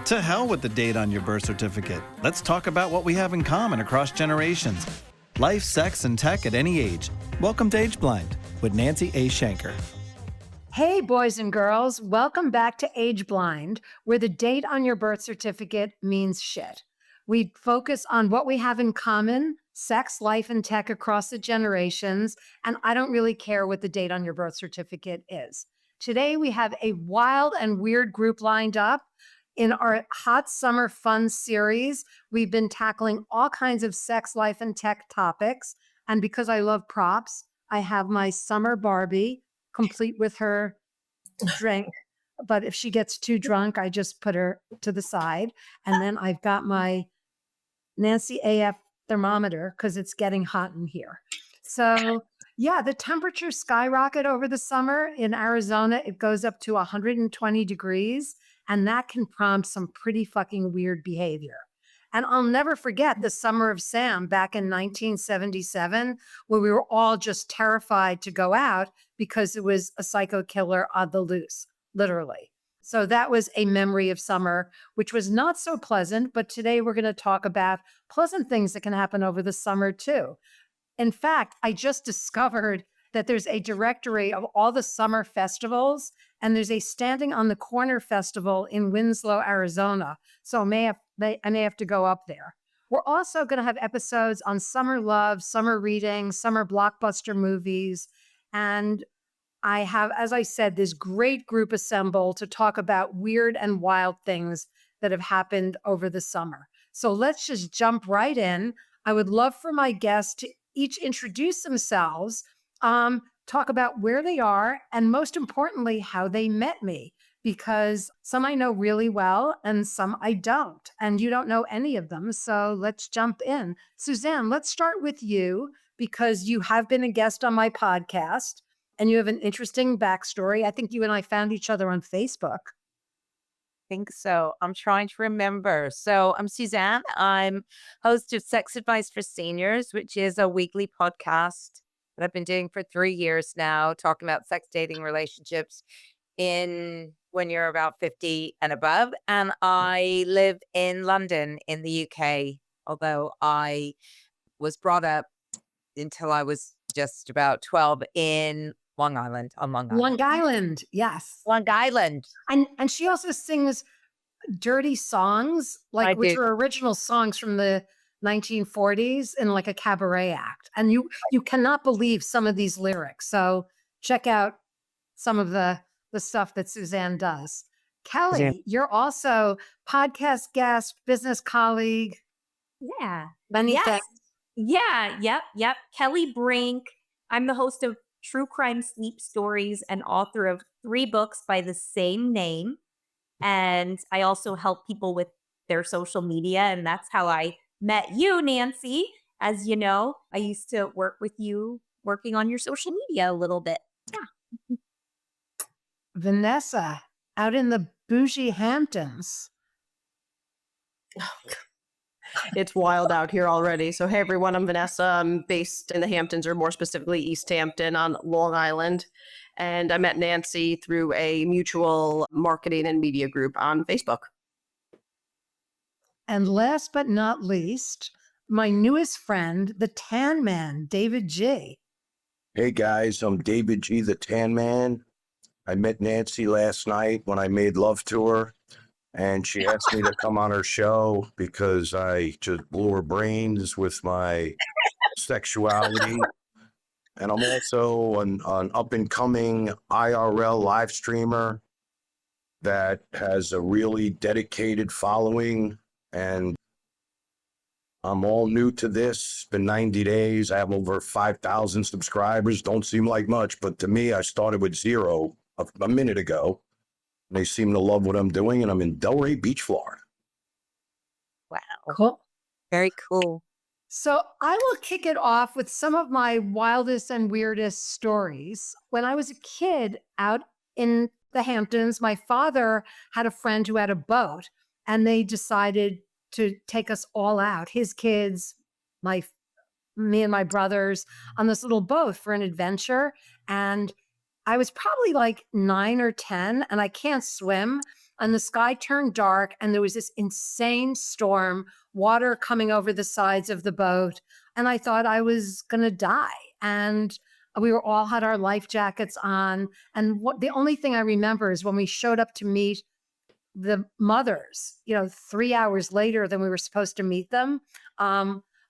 To hell with the date on your birth certificate. Let's talk about what we have in common across generations. Life, sex, and tech at any age. Welcome to Age Blind with Nancy A. Shenker. Hey, boys and girls. Welcome back to Age Blind, where the date on your birth certificate means shit. We focus on what we have in common, sex, life, and tech across the generations, and I don't really care what the date on your birth certificate is. Today, we have a wild and weird group lined up. In our Hot Summer Fun series, we've been tackling all kinds of sex, life, and tech topics. And because I love props, I have my summer Barbie, complete with her drink. But if she gets too drunk, I just put her to the side. And then I've got my Nancy AF thermometer because it's getting hot in here. So yeah, the temperatures skyrocket over the summer. In Arizona, it goes up to 120 degrees. And that can prompt some pretty fucking weird behavior. And I'll never forget the Summer of Sam back in 1977, where we were all just terrified to go out because it was a psycho killer on the loose, literally. So that was a memory of summer, which was not so pleasant. But today we're going to talk about pleasant things that can happen over the summer, too. In fact, I just discovered that there's a directory of all the summer festivals, and there's a Standing on the Corner festival in Winslow, Arizona. So I may have to go up there. We're also going to have episodes on summer love, summer reading, summer blockbuster movies. And I have, as I said, this great group assembled to talk about weird and wild things that have happened over the summer. So let's just jump right in. I would love for my guests to each introduce themselves, talk about where they are, and most importantly, how they met me, because some I know really well and some I don't, and you don't know any of them. So let's jump in. Suzanne, let's start with you because you have been a guest on my podcast and you have an interesting backstory. I think you and I found each other on Facebook. Think so. I'm trying to remember. So I'm Suzanne. I'm host of Sex Advice for Seniors, which is a weekly podcast that I've been doing for 3 years now, talking about sex, dating, relationships when you're about 50 and above. And I live in London in the UK, although I was brought up until I was just about 12 in Long Island, on Long Island. Long Island, yes. Long Island. And she also sings dirty songs, which are original songs from the 1940s in like a cabaret act. And you cannot believe some of these lyrics. So check out some of the stuff that Suzanne does. Kelly, you're also podcast guest, business colleague. Yeah. Many things. Yeah. Yep. Kelly Brink. I'm the host of True Crime Sleep Stories and author of 3 books by the same name. And I also help people with their social media. And that's how I met you, Nancy. As you know, I used to work with you working on your social media a little bit. Yeah. Vanessa, out in the bougie Hamptons. It's wild out here already. So, hey, everyone, I'm Vanessa. I'm based in the Hamptons, or more specifically, East Hampton on Long Island. And I met Nancy through a mutual marketing and media group on Facebook. And last but not least, my newest friend, the Tan Man, David G. Hey guys, I'm David G, the Tan Man. I met Nancy last night when I made love to her, and she asked me to come on her show because I just blew her brains with my sexuality. And I'm also an up-and-coming IRL live streamer that has a really dedicated following, and I'm all new to this. It's been 90 days. I have over 5,000 subscribers. Don't seem like much, but to me, I started with 0 a minute ago. And they seem to love what I'm doing, and I'm in Delray Beach, Florida. Wow. Cool. Very cool. So I will kick it off with some of my wildest and weirdest stories. When I was a kid out in the Hamptons, my father had a friend who had a boat, and they decided to take us all out, his kids, me and my brothers, on this little boat for an adventure. And I was probably like 9 or 10, and I can't swim. and the sky turned dark, and there was this insane storm, water coming over the sides of the boat. And I thought I was going to die. And we were all had our life jackets on. And the only thing I remember is when we showed up to meet the mothers, 3 hours later than we were supposed to meet them.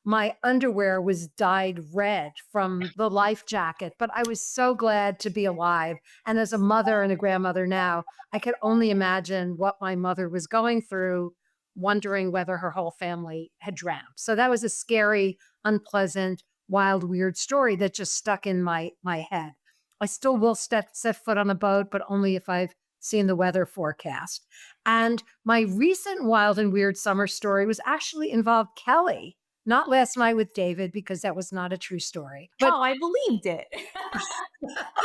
My underwear was dyed red from the life jacket, but I was so glad to be alive. And as a mother and a grandmother now, I could only imagine what my mother was going through, wondering whether her whole family had drowned. So that was a scary, unpleasant, wild, weird story that just stuck in my head. I still will set foot on a boat, but only if I've seen the weather forecast. And my recent wild and weird summer story was actually involved Kelly. Not last night with David, because that was not a true story. But I believed it.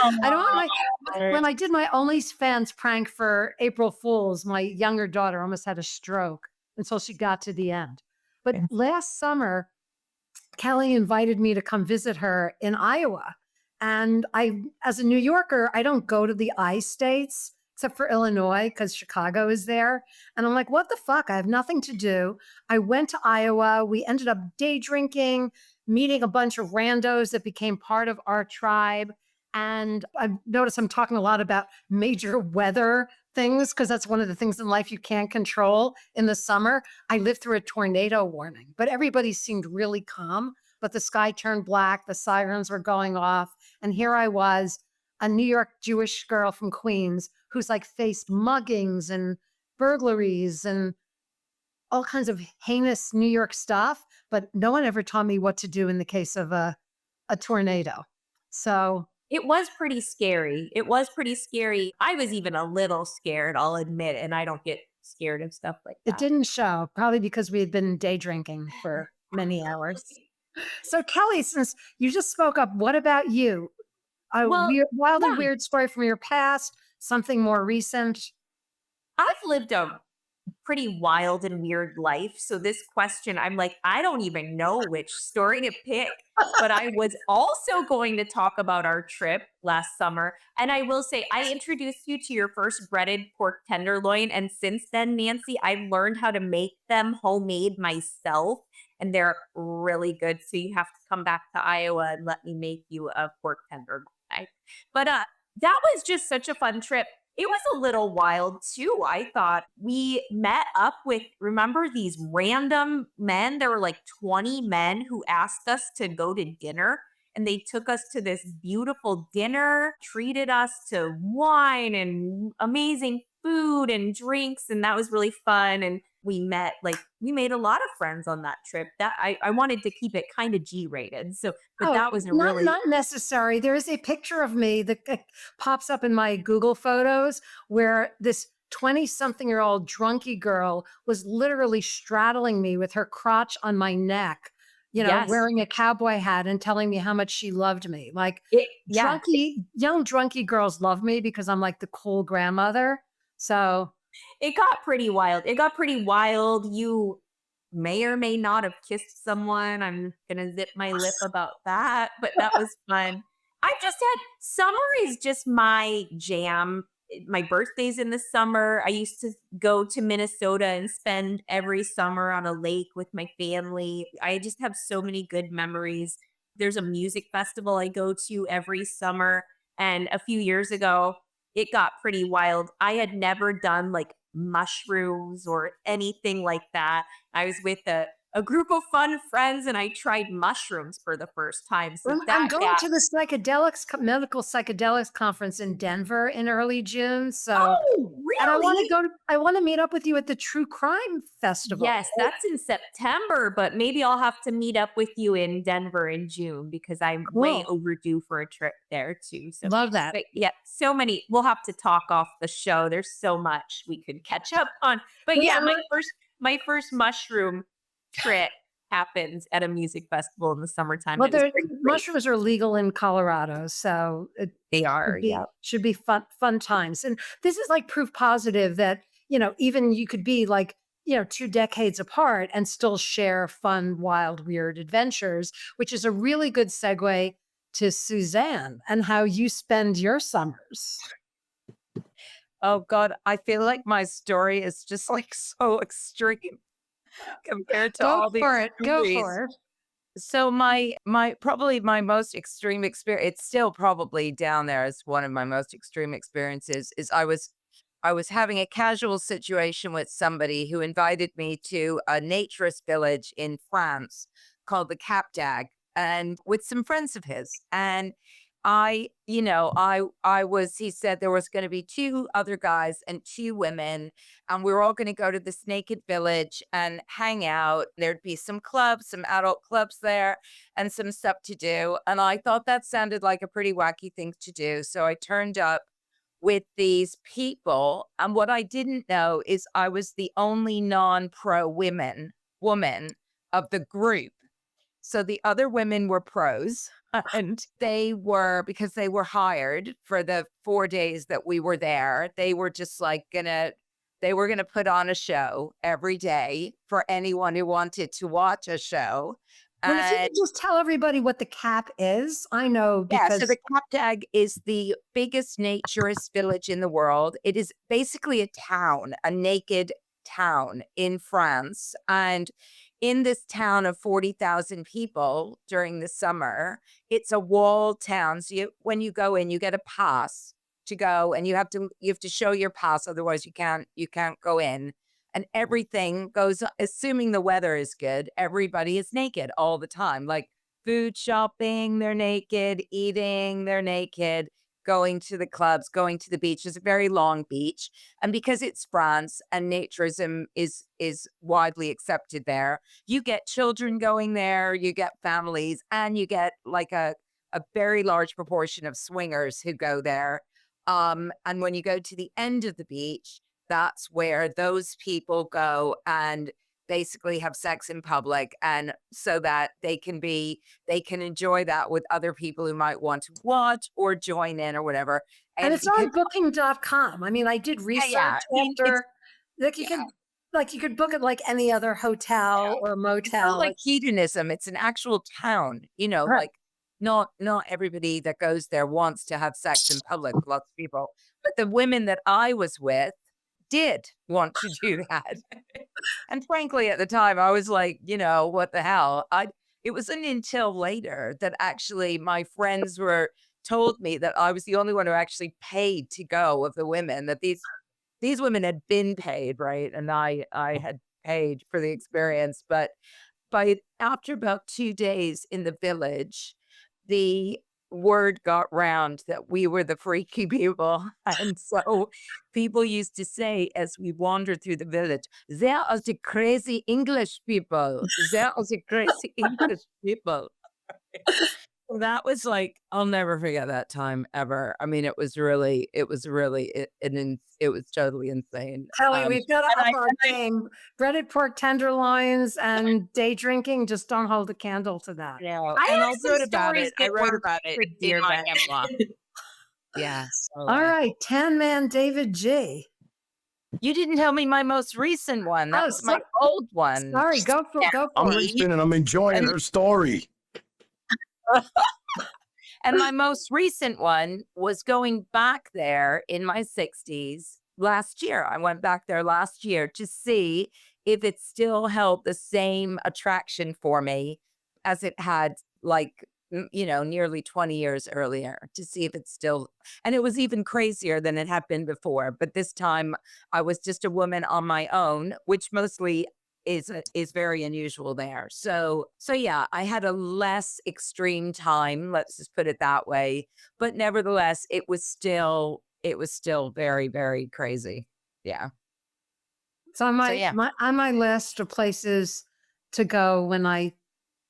I don't when I did my OnlyFans prank for April Fools, my younger daughter almost had a stroke until she got to the end. But last summer, Kelly invited me to come visit her in Iowa. And as a New Yorker, I don't go to the I states except for Illinois because Chicago is there. And I'm like, what the fuck? I have nothing to do. I went to Iowa. We ended up day drinking, meeting a bunch of randos that became part of our tribe. And I've noticed I'm talking a lot about major weather things because that's one of the things in life you can't control. In the summer, I lived through a tornado warning, but everybody seemed really calm. But the sky turned black, the sirens were going off. And here I was, a New York Jewish girl from Queens who's like faced muggings and burglaries and all kinds of heinous New York stuff. But no one ever taught me what to do in the case of a tornado. So it was pretty scary. It was pretty scary. I was even a little scared, I'll admit, and I don't get scared of stuff like that. It didn't show, probably because we had been day drinking for many hours. So Kelly, since you just spoke up, what about you? Wild and weird story from your past, something more recent? I've lived a pretty wild and weird life. So this question, I'm like, I don't even know which story to pick. But I was also going to talk about our trip last summer. And I will say, I introduced you to your first breaded pork tenderloin. And since then, Nancy, I've learned how to make them homemade myself. And they're really good. So you have to come back to Iowa and let me make you a pork tenderloin. But that was just such a fun trip. It was a little wild too. I thought we met up with, remember these random men? There were like 20 men who asked us to go to dinner, and they took us to this beautiful dinner, treated us to wine and amazing food and drinks. And that was really fun. And we made a lot of friends on that trip. That I wanted to keep it kind of G-rated. So, but that was not necessary. There is a picture of me that pops up in my Google photos where this 20-something-year-old drunky girl was literally straddling me with her crotch on my neck, wearing a cowboy hat and telling me how much she loved me. Young drunky girls love me because I'm like the cool grandmother. So it got pretty wild. You may or may not have kissed someone. I'm going to zip my lip about that, but that was fun. Summer is just my jam. My birthday's in the summer. I used to go to Minnesota and spend every summer on a lake with my family. I just have so many good memories. There's a music festival I go to every summer. And a few years ago, it got pretty wild. I had never done like mushrooms or anything like that. I was with a group of fun friends and I tried mushrooms for the first time. So I'm going to the medical psychedelics conference in Denver in early June. So, really? And I want to meet up with you at the True Crime Festival. Yes, that's in September, but maybe I'll have to meet up with you in Denver in June because I'm way overdue for a trip there too. So love that. But yeah, so many. We'll have to talk off the show. There's so much we could catch up on. But yeah, my first mushroom trip happens at a music festival in the summertime. Well, mushrooms are legal in Colorado, so they are. Should be fun times. And this is like proof positive that even you could be like 2 decades apart and still share fun, wild, weird adventures, which is a really good segue to Suzanne and how you spend your summers. Oh God, I feel like my story is just like so extreme compared to Go all these for it. Go stories. for it. So my probably my most extreme experience, it's still probably down there as one of my most extreme experiences, is I was having a casual situation with somebody who invited me to a naturist village in France called the Cap d'Agde, and with some friends of his. And he said there was going to be two other guys and two women, and we were all going to go to this naked village and hang out. There'd be some clubs, some adult clubs there, and some stuff to do. And I thought that sounded like a pretty wacky thing to do. So I turned up with these people. And what I didn't know is I was the only non-pro woman of the group. So the other women were pros, and because they were hired for the 4 days that we were there, they were just like they were gonna put on a show every day for anyone who wanted to watch a show. Well, if you And could just tell everybody what the CAP is, I know yeah, so because the Kaptag is the biggest naturist village in the world. It is basically a town, a naked town in France. And in this town of 40,000 people during the summer, it's a walled town. So when you go in, you get a pass to go, and you have to show your pass, otherwise you can't go in. And everything goes, assuming the weather is good, everybody is naked all the time. Like food shopping, they're naked, eating, they're naked, going to the clubs, going to the beach. It's a very long beach. And because it's France and naturism is widely accepted there, you get children going there, you get families, and you get like a very large proportion of swingers who go there. And when you go to the end of the beach, that's where those people go and basically have sex in public, and so that they can enjoy that with other people who might want to watch or join in or whatever. and And it's because on booking.com. I mean, I did research yeah, I mean, it's after like you could book it like any other hotel or it's not motel. like hedonism. It's an actual town, Right. like not everybody that goes there wants to have sex in public, lots of people. But the women that I was with did want to do that. And frankly, at the time, I was like, what the hell? It wasn't until later that actually my friends told me that I was the only one who actually paid to go of the women, that these women had been paid, right? And I had paid for the experience. But after about 2 days in the village, the word got round that we were the freaky people. And so people used to say, as we wandered through the village, there are the crazy English people. There are the crazy English people. So that was like, I'll never forget that time ever. I mean, it was totally insane. Kelly, we've got to And up our game. Breaded pork tenderloins and day drinking just don't hold a candle to that. I and have I some wrote about stories it. I that wrote work about it for in dear my life. memoir. Yeah. So, All right, Tan Man David G. You didn't tell me my most recent one. That Oh, was my old one. Sorry, go I'm for it. listening and I'm enjoying And- her story. And my most recent one was going back there in my 60s last year. I went back there last year to see if it still held the same attraction for me as it had, like, nearly 20 years earlier, to see if it's still, and it was even crazier than it had been before. But this time I was just a woman on my own, which mostly is very unusual there. So yeah, I had a less extreme time, let's just put it that way. But nevertheless, it was still very, very crazy. Yeah. So on yeah. my list of places to go when I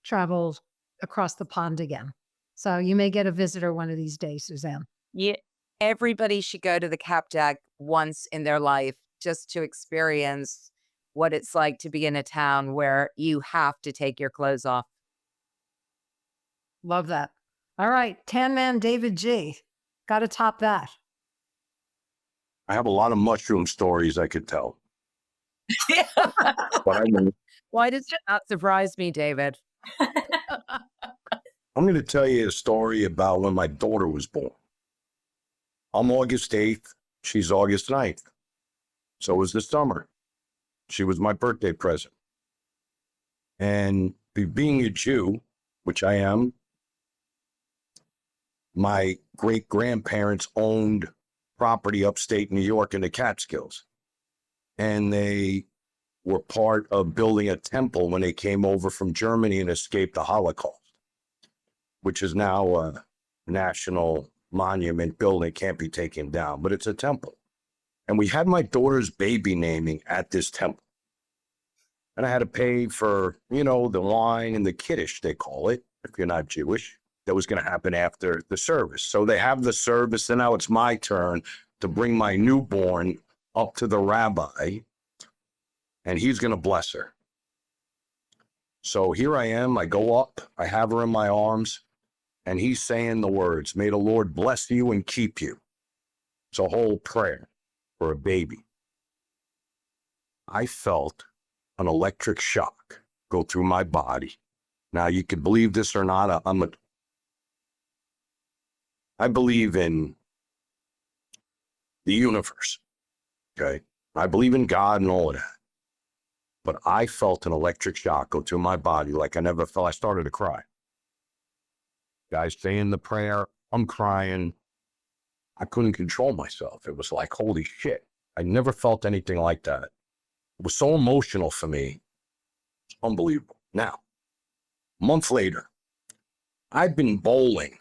travel across the pond again. So you may get a visitor one of these days, Suzanne. Yeah. Everybody should go to the Cap d'Agde once in their life just to experience what it's like to be in a town where you have to take your clothes off. Love that. All right, Tan Man David G. Got to top that. I have a lot of mushroom stories I could tell. But Why does it not surprise me, David? I'm going to tell you a story about when my daughter was born. I'm August 8th. She's August 9th. So was the summer. She was my birthday present. And being a Jew, which I am, my great-grandparents owned property upstate New York in the Catskills. And they were part of building a temple when they came over from Germany and escaped the Holocaust, which is now a national monument building, can't be taken down, but it's a temple. And we had my daughter's baby naming at this temple. And I had to pay for, the wine and the kiddush, they call it, if you're not Jewish. That was going to happen after the service. So they have the service, and now it's my turn to bring my newborn up to the rabbi, and he's going to bless her. So here I am. I go up. I have her in my arms, and he's saying the words, "May the Lord bless you and keep you." It's a whole prayer for a baby. I felt an electric shock go through my body. Now, you could believe this or not. I believe in the universe, okay? I believe in God and all of that. But I felt an electric shock go through my body like I never felt. I started to cry. Guys saying the prayer, I'm crying. I couldn't control myself. It was like, holy shit. I never felt anything like that. It was so emotional for me. It's unbelievable. Now, a month later, I've been bowling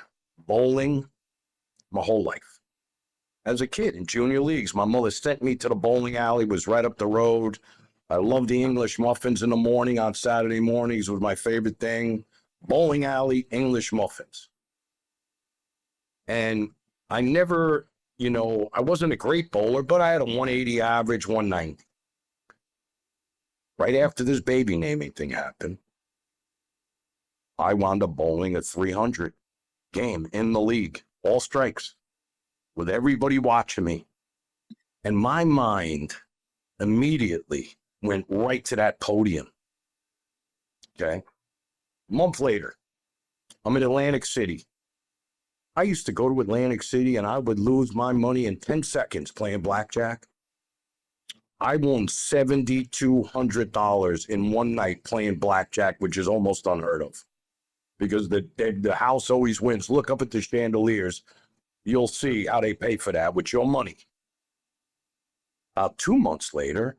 my whole life. As a kid in junior leagues, my mother sent me to the bowling alley, was right up the road. I loved the English muffins in the morning on Saturday mornings was my favorite thing. Bowling alley, English muffins. And I never, I wasn't a great bowler, but I had a 180 average, 190. Right after this baby naming thing happened, I wound up bowling a 300 game in the league, all strikes, with everybody watching me. And my mind immediately went right to that podium. Okay. A month later, I'm in Atlantic City. I used to go to Atlantic City and I would lose my money in 10 seconds playing blackjack. I won $7,200 in one night playing blackjack, which is almost unheard of because the house always wins. Look up at the chandeliers. You'll see how they pay for that with your money. About 2 months later,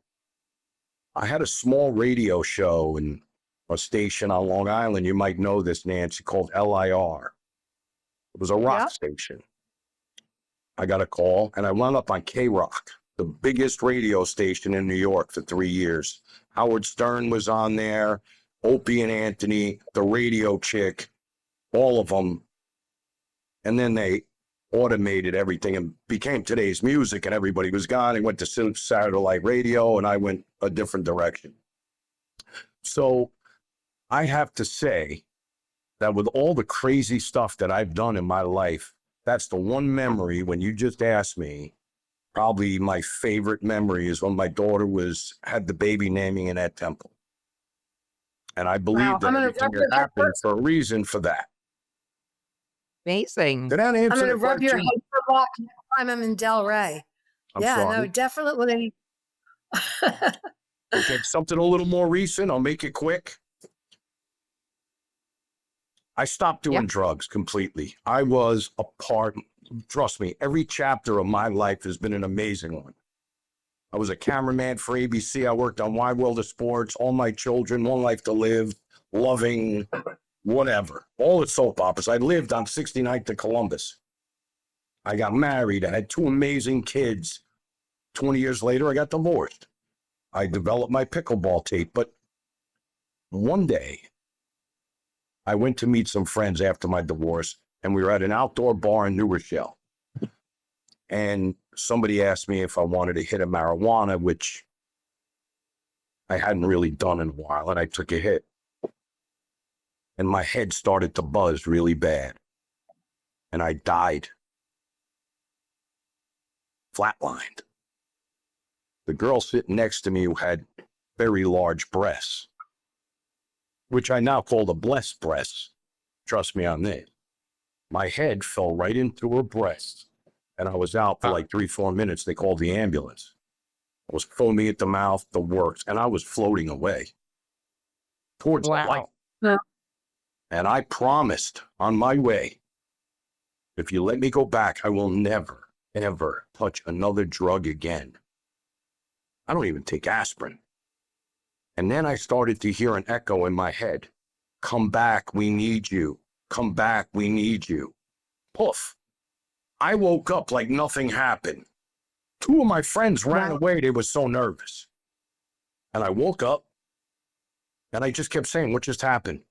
I had a small radio show in a station on Long Island. You might know this, Nancy, called LIR. It was a rock station. I got a call and I wound up on K-Rock, the biggest radio station in New York for 3 years. Howard Stern was on there, Opie and Anthony, the radio chick, all of them. And then they automated everything and became Today's Music, and everybody was gone. He went to satellite radio, and I went a different direction. So I have to say that with all the crazy stuff that I've done in my life, that's the one memory when you just asked me, probably my favorite memory is when my daughter had the baby naming in that temple. And I believe that everything that happened for a reason for that. Amazing. Did that answer I'm going to the rub your question? head for luck next time I'm in Delray. I'm Yeah, sorry. no, definitely. Okay, something a little more recent. I'll make it quick. I stopped doing drugs completely. I was a part, trust me, every chapter of my life has been an amazing one. I was a cameraman for ABC. I worked on wildest sports, All My Children, One Life to Live, Loving, whatever. All the soap operas. I lived on 69th to Columbus. I got married. I had 2 amazing kids. 20 years later, I got divorced. I developed my pickleball tape. But one day, I went to meet some friends after my divorce, and we were at an outdoor bar in New Rochelle. And somebody asked me if I wanted to hit a marijuana, which I hadn't really done in a while, and I took a hit. And my head started to buzz really bad. And I died. Flatlined. The girl sitting next to me who had very large breasts, which I now call the blessed breasts. Trust me on this. My head fell right into her breast, and I was out for like 3-4 minutes. They called the ambulance. I was foaming at the mouth, the works, and I was floating away towards the light. Yeah. And I promised on my way, if you let me go back, I will never, ever touch another drug again. I don't even take aspirin. And then I started to hear an echo in my head. Come back, we need you. Come back, we need you. Poof. I woke up like nothing happened. 2 of my friends ran away. They were so nervous. And I woke up and I just kept saying, what just happened?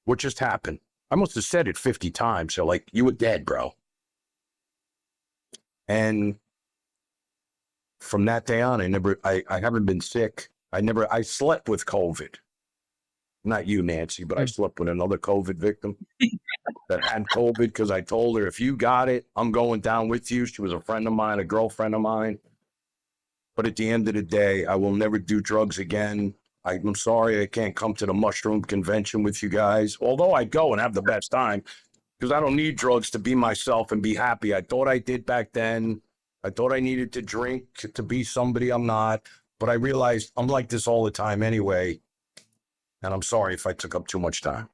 What just happened? I must have said it 50 times. So like, you were dead, bro. And from that day on, I haven't been sick. I slept with COVID. Not you, Nancy, but I slept with another COVID victim that had COVID because I told her, if you got it, I'm going down with you. She was a friend of mine, a girlfriend of mine. But at the end of the day, I will never do drugs again. I'm sorry I can't come to the mushroom convention with you guys, although I go and have the best time because I don't need drugs to be myself and be happy. I thought I did back then. I thought I needed to drink to be somebody I'm not, but I realized I'm like this all the time anyway. And I'm sorry if I took up too much time.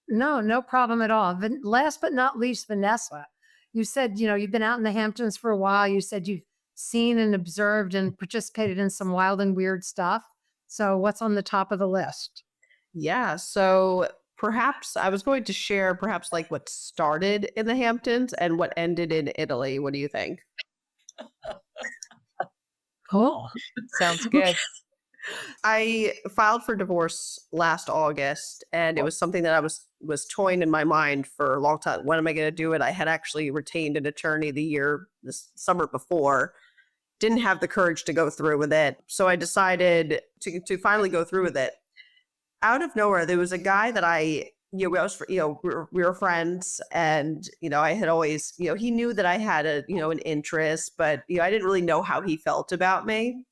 No problem at all. Last but not least, Vanessa, you said, you've been out in the Hamptons for a while. You said you've seen and observed and participated in some wild and weird stuff. So what's on the top of the list? Yeah. So perhaps I was going to share like what started in the Hamptons and what ended in Italy. What do you think? Cool. Sounds good. I filed for divorce last August, and it was something that I was toying in my mind for a long time. When am I going to do it? I had actually retained an attorney this summer before, didn't have the courage to go through with it. So I decided to finally go through with it. Out of nowhere, there was a guy that we were friends, and I had always, he knew that I had an interest, but I didn't really know how he felt about me.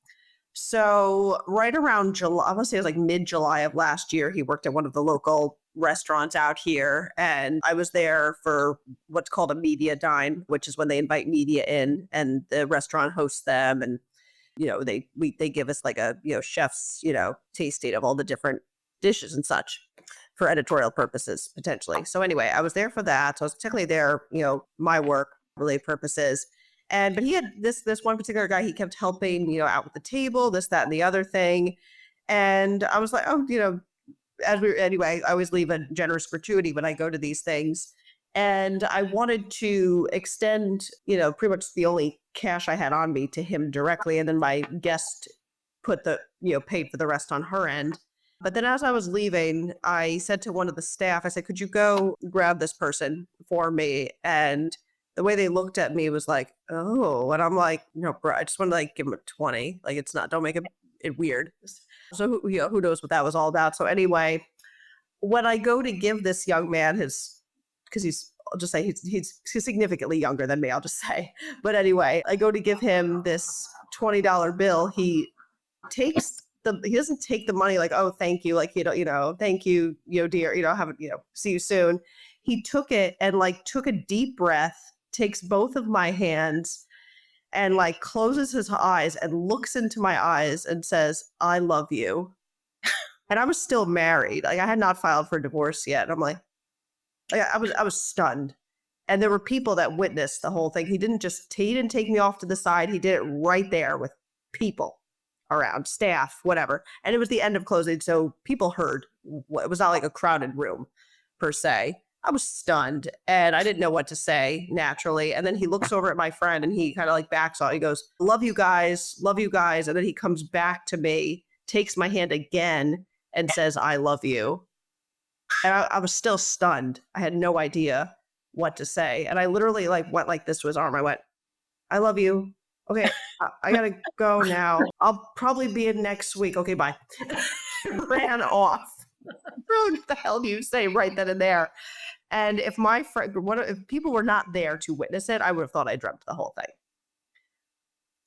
So right around July, I want to say it was like mid-July of last year, he worked at one of the local restaurants out here, and I was there for what's called a media dine, which is when they invite media in and the restaurant hosts them, and they give us like a chef's tasting of all the different dishes and such for editorial purposes potentially. So anyway, I was there for that. So I was technically there, my work related purposes. But he had this one particular guy, he kept helping, out with the table, this, that, and the other thing. And I was like, anyway, I always leave a generous gratuity when I go to these things. And I wanted to extend, pretty much the only cash I had on me to him directly. And then my guest put paid for the rest on her end. But then as I was leaving, I said to one of the staff, I said, could you go grab this person for me? And the way they looked at me was like, oh, and I'm like, no, bro, I just want to give him a 20. Like, it's not, don't make it weird. So who knows what that was all about. So anyway, when I go to give this young man because I'll just say he's significantly younger than me, I'll just say. But anyway, I go to give him this $20 bill. He doesn't take the money like, oh, thank you. Like, thank you, dear, see you soon. He took it and took a deep breath, takes both of my hands and closes his eyes and looks into my eyes and says, I love you. And I was still married. I had not filed for divorce yet. And I'm like, I was stunned. And there were people that witnessed the whole thing. He didn't take me off to the side. He did it right there with people around, staff, whatever. And it was the end of closing. So people heard. It was not like a crowded room per se. I was stunned and I didn't know what to say naturally. And then he looks over at my friend and he kind of backs off. He goes, love you guys. And then he comes back to me, takes my hand again and says, I love you. And I was still stunned. I had no idea what to say. And I literally went like this to his arm. I went, I love you. Okay, I gotta go now. I'll probably be in next week. Okay, bye. Ran off. What the hell do you say right then and there? And if if people were not there to witness it, I would have thought I dreamt the whole thing.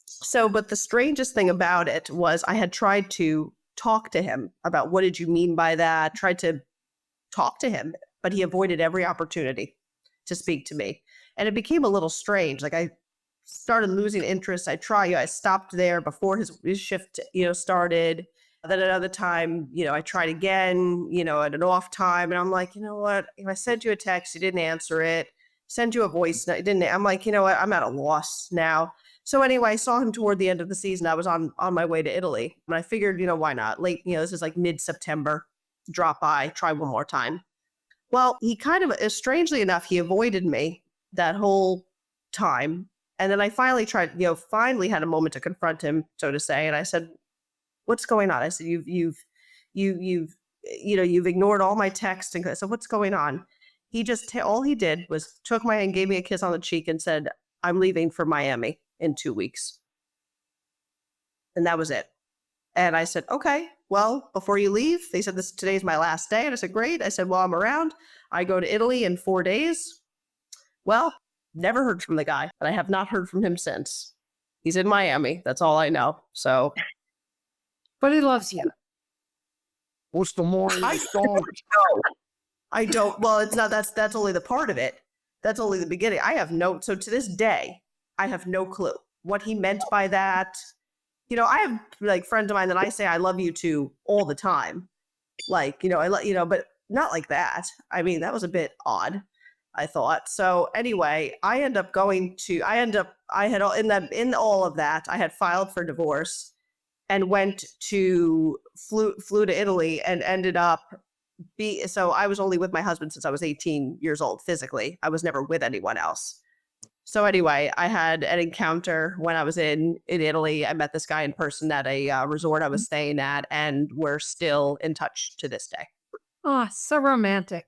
So, but the strangest thing about it was I had tried to talk to him about what did you mean by that, tried to talk to him, but he avoided every opportunity to speak to me. And it became a little strange. Like I started losing interest. I stopped there before his shift, started. Then another time, I tried again, at an off time. And I'm like, you know what? If I sent you a text, you didn't answer it. Send you a voice note, didn't. I'm like, you know what? I'm at a loss now. So anyway, I saw him toward the end of the season. I was on my way to Italy, and I figured, why not? Late, this is like mid-September. Drop by, try one more time. Well, he kind of, strangely enough, he avoided me that whole time. And then I finally finally had a moment to confront him, so to say. And I said, "What's going on?" I said, "You've ignored all my texts." And I said, "What's going on?" He just, all he did was took my hand, gave me a kiss on the cheek, and said, "I'm leaving for Miami in 2 weeks." And that was it. And I said, "Okay, well, before you leave," they said, "today's my last day." And I said, "Great." I said, "Well, I'm around. I go to Italy in 4 days." Well, never heard from the guy, but I have not heard from him since. He's in Miami. That's all I know. So, But he loves you. What's the moral of the story? I don't. Well, it's not. That's only the part of it. That's only the beginning. So to this day, I have no clue what he meant by that. I have like friends of mine that I say I love you to all the time. Like, but not like that. I mean, that was a bit odd, I thought. So anyway, I had in all of that, I had filed for divorce and flew to Italy and ended up so I was only with my husband since I was 18 years old physically. I was never with anyone else. So anyway, I had an encounter when I was in Italy. I met this guy in person at a resort I was staying at, and we're still in touch to this day. Oh, so romantic.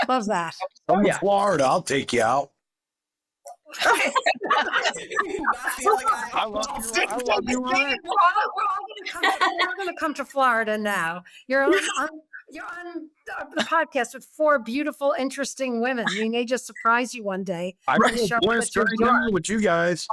Love that. I'm in Florida. I'll take you out. I love you. We're all going to come to Florida now. You're on the podcast with 4 beautiful, interesting women. We may just surprise you one day. I and show up blessed at your right door. now with you guys.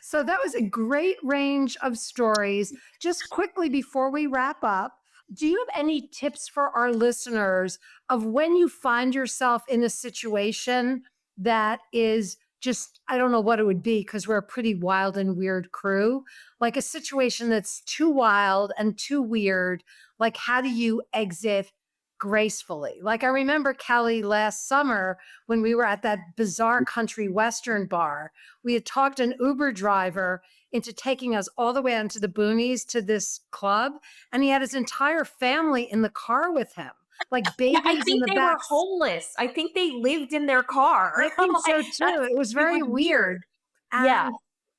So that was a great range of stories. Just quickly before we wrap up, do you have any tips for our listeners of when you find yourself in a situation that is just, I don't know what it would be because we're a pretty wild and weird crew, like a situation that's too wild and too weird. Like, how do you exit gracefully? Like, I remember Kelly last summer when we were at that bizarre country Western bar, we had talked an Uber driver into taking us all the way onto the boonies to this club. And he had his entire family in the car with him, like babies I think in the they back. were homeless. I think they lived in their car. I think so too. It was very weird. And, Yeah.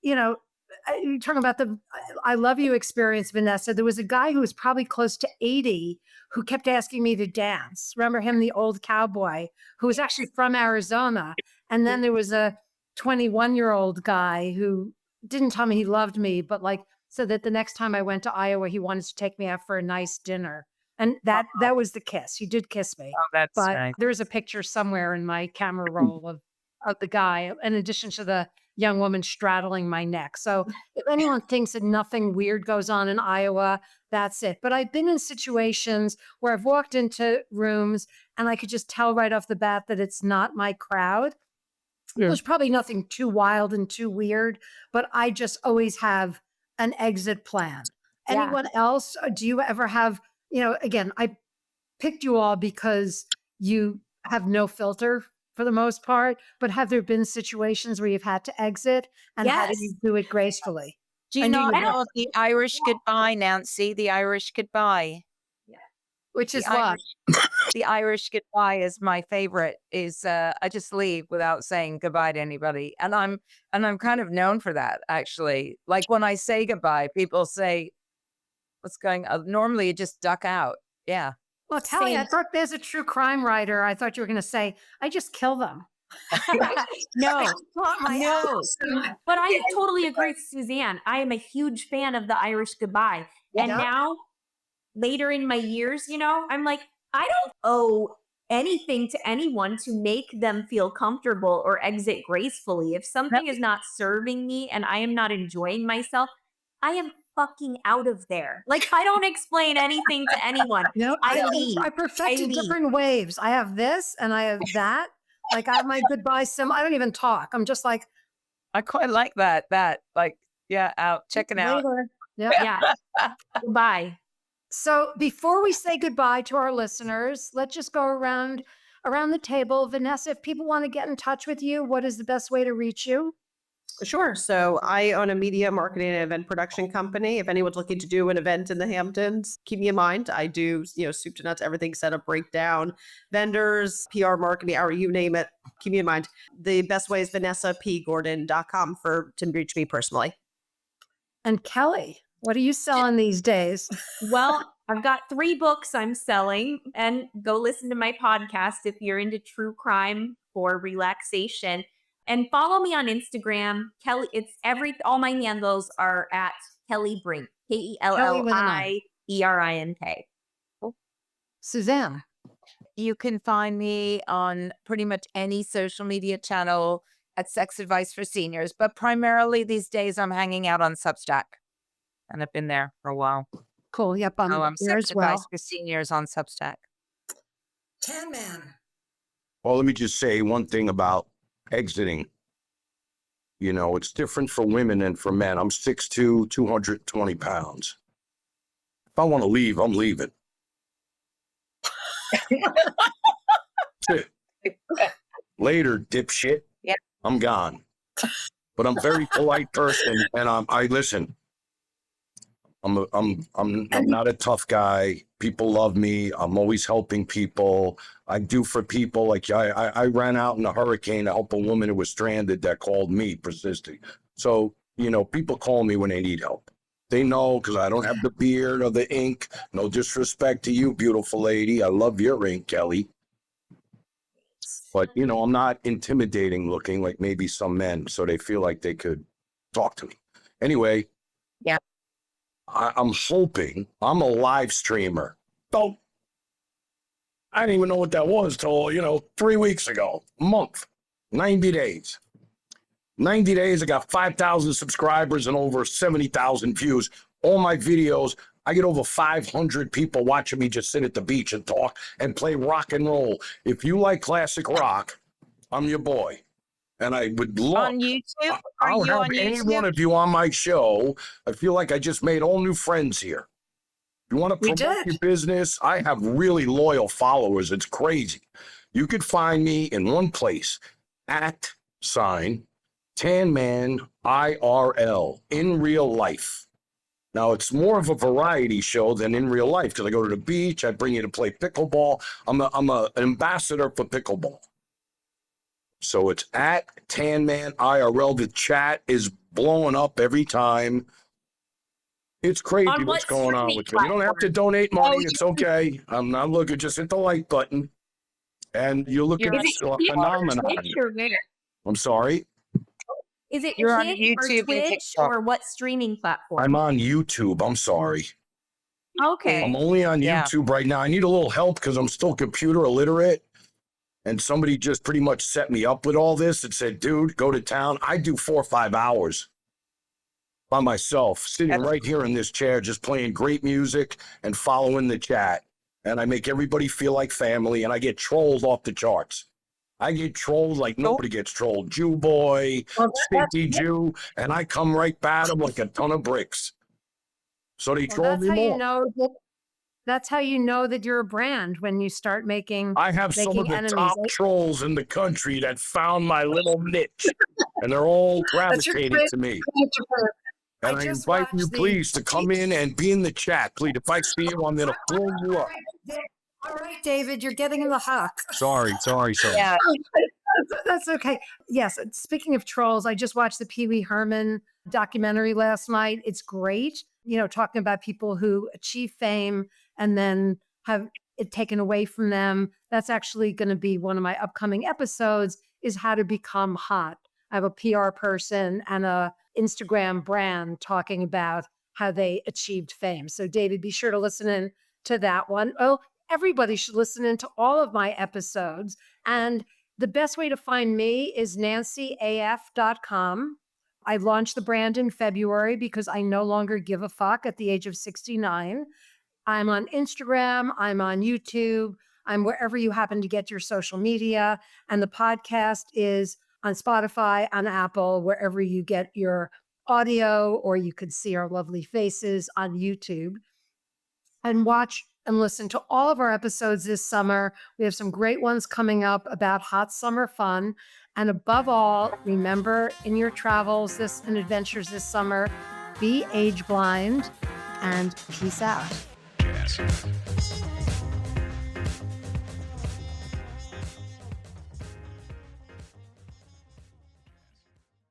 you're talking about the I love you experience, Vanessa. There was a guy who was probably close to 80 who kept asking me to dance. Remember him, the old cowboy who was actually from Arizona. And then there was a 21-year-old guy who didn't tell me he loved me, but like said that the next time I went to Iowa, he wanted to take me out for a nice dinner. And that was the kiss. He did kiss me. Oh, that's But nice. there's a picture somewhere in my camera roll of the guy, in addition to the young woman straddling my neck. So if anyone thinks that nothing weird goes on in Iowa, that's it. But I've been in situations where I've walked into rooms and I could just tell right off the bat that it's not my crowd. Yeah. There's probably nothing too wild and too weird, but I just always have an exit plan. Yeah. Anyone else? Do you ever have, again, I picked you all because you have no filter for the most part, but have there been situations where you've had to exit, and how did Yes. you do it gracefully? Do you I knew not you would. know the Irish goodbye, Nancy? The Irish goodbye. Which is The what? The Irish goodbye is my favorite. I just leave without saying goodbye to anybody, and I'm kind of known for that actually. Like when I say goodbye, people say, "What's going on?" Normally, you just duck out. Yeah. Well, Kelly, I Same. thought there's a true crime writer. I thought you were going to say, I just kill them. No, Plot my no. ass. But I totally agree with Suzanne. I am a huge fan of the Irish goodbye. And Yeah. now, later in my years, I'm like, I don't owe anything to anyone to make them feel comfortable or exit gracefully. If something is not serving me and I am not enjoying myself, I am fucking out of there. Like, I don't explain anything to anyone. No, I leave. I perfected leave. different waves. I have this and I have that. Like I have my goodbye sim. I don't even talk. I'm just like, I quite like that. Out, checking out. later. Yeah. Yeah. Goodbye. So before we say goodbye to our listeners, let's just go around the table. Vanessa, if people want to get in touch with you, what is the best way to reach you? Sure. So I own a media marketing and event production company. If anyone's looking to do an event in the Hamptons, keep me in mind. I do, soup to nuts, everything set up, breakdown, vendors, PR marketing, or you name it. Keep me in mind. The best way is vanessapgordon.com to reach me personally. And Kelly, what are you selling these days? Well, I've got 3 books I'm selling, and go listen to my podcast if you're into true crime or relaxation. And follow me on Instagram. Kelly, all my handles are at Kelly Brink, KELLIERINK. Suzanne. You can find me on pretty much any social media channel at Sex Advice for Seniors, but primarily these days I'm hanging out on Substack, and I've been there for a while. Cool. Yep. I'm I'm here Sex as well. Advice for Seniors on Substack. Tan Man. Well, let me just say one thing about exiting. It's different for women than for men. I'm 6'2", 220 pounds. If I want to leave, I'm leaving. Later, dipshit. Yeah. I'm gone. But I'm a very polite person, and I listen. I'm not a tough guy. People love me. I'm always helping people. I do for people. Like I ran out in a hurricane to help a woman who was stranded that called me persisting. So, people call me when they need help. They know because I don't have the beard or the ink. No disrespect to you, beautiful lady. I love your ink, Kelly. But, I'm not intimidating looking like maybe some men, so they feel like they could talk to me. Anyway. Yeah. I'm hoping. I'm a live streamer. So I didn't even know what that was till, 3 weeks ago, a month, 90 days. 90 days, I got 5,000 subscribers and over 70,000 views. All my videos, I get over 500 people watching me just sit at the beach and talk and play rock and roll. If you like classic rock, I'm your boy. And I would love On YouTube? I'll Are you have on any YouTube? one of you on my show. I feel like I just made all new friends here. You want to We promote did. your business? I have really loyal followers. It's crazy. You could find me in one place, @Tanman IRL, in real life. Now, it's more of a variety show than in real life because I go to the beach. I bring you to play pickleball. I'm an ambassador for pickleball. So it's @Tanman IRL. The chat is blowing up every time. It's crazy On what what's going on streaming with me. You don't have to platform? donate money. It's okay. I'm not looking. Just hit the like button. And you're looking You're at Is it a Twitch phenomenon. or where? I'm sorry. Is it You're on Twitch YouTube or and Twitch TikTok. or what streaming platform? I'm on YouTube. I'm sorry. Okay. I'm only on Yeah. YouTube right now. I need a little help because I'm still computer illiterate. And somebody just pretty much set me up with all this and said, dude, go to town. I do 4 or 5 hours by myself, sitting right here in this chair, just playing great music and following the chat. And I make everybody feel like family, and I get trolled off the charts. I get trolled like nobody gets trolled. Jew boy, stinky Jew, and I come right at them like a ton of bricks. So they Well, troll that's me how more. you know that's how you know that you're a brand when you start making I have some of making the enemies. top trolls in the country that found my little niche, and they're all gravitating to me. And I just invite you, watched the- please, to come in and be in the chat. Please, if I see you, I'm going to pull you up. All right, David, you're getting in the huck. Sorry. Yeah. That's okay. Yes. Speaking of trolls, I just watched the Pee Wee Herman documentary last night. It's great. Talking about people who achieve fame and then have it taken away from them. That's actually going to be one of my upcoming episodes, is how to become hot. I have a PR person and a Instagram brand talking about how they achieved fame. So David, be sure to listen in to that one. Oh, everybody should listen in to all of my episodes. And the best way to find me is nancyaf.com, I launched the brand in February because I no longer give a fuck at the age of 69. I'm on Instagram, I'm on YouTube, I'm wherever you happen to get your social media. And the podcast is on Spotify, on Apple, wherever you get your audio, or you could see our lovely faces on YouTube. And watch and listen to all of our episodes this summer. We have some great ones coming up about hot summer fun. And above all, remember in your travels and adventures this summer, be age blind and peace out. Yes.